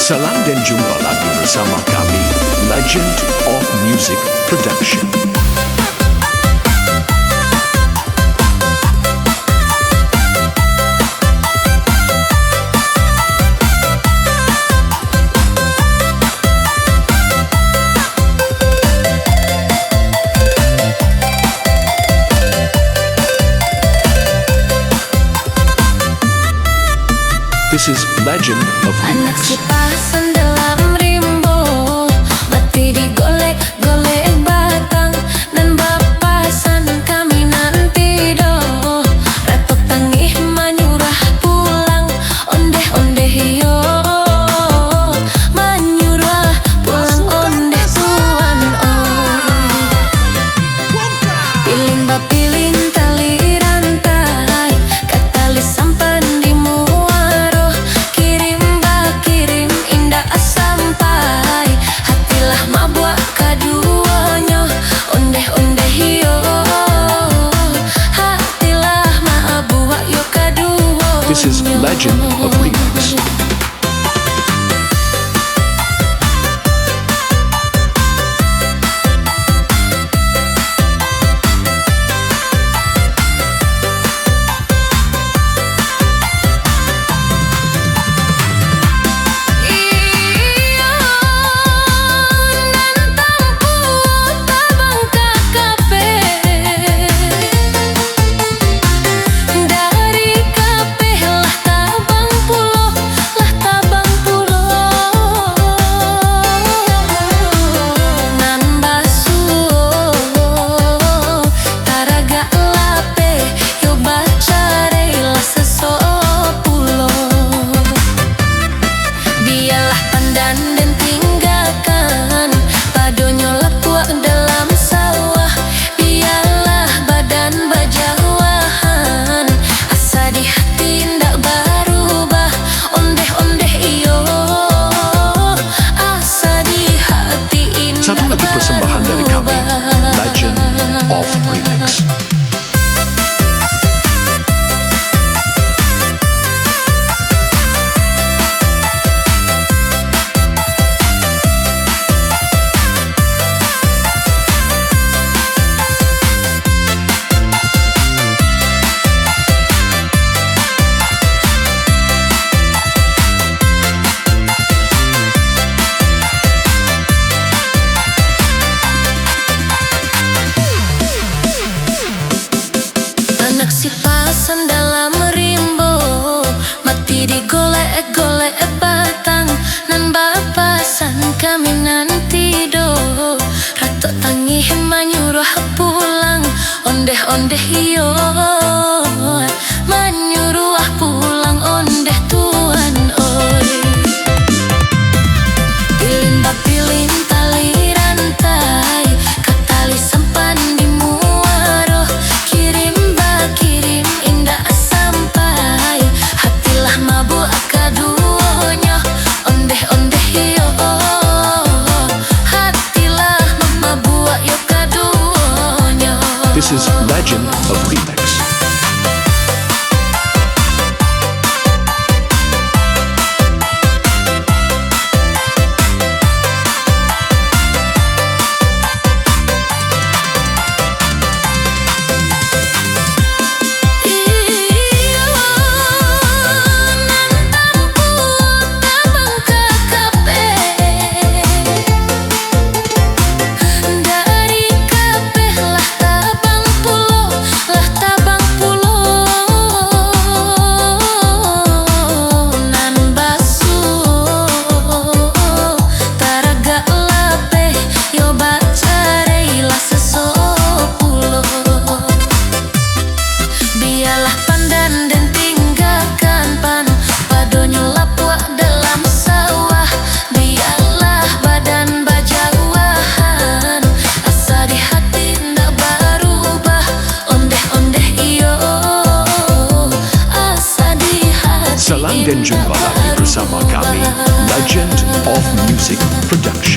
Salam dan jumpa lagi bersama kami, Legend of Music Production. This is Legend of Anak Remix. si pasan dalam rimbo, mati digolek-golek batang. Dan bapasan kami nanti do, ratok tangih manyurah pulang. Ondeh-ondeh yo, manyurah pulang ondeh tuan oi. Piling bapilin tali rantai, katali sampan di muaro. Kirim indah sampai, hatilah mabuk kaduanya. Ondeh-ondeh yo, hatilah mabuk yo kaduanya. This is Legend of Remix. Satu lagi persembahan dari kami, Legend of Remix. Anak si pasan dalam rimbo, mati digolek-golek batang. Nan bapasan kami nanti do, ratok tangih manyurah pulang. Ondeh-ondeh yo, manyurah pulang ondeh tuan oi. Pilin tali rantai, katali sampan di muaro. Kirim indah sampai, hatilah mabuk kaduanya. Ondeh-ondeh yo, hatilah mabuk yo kaduanya. This is Legend of Remix. Salam dan jumpa lagi bersama kami, Legend of Music Production.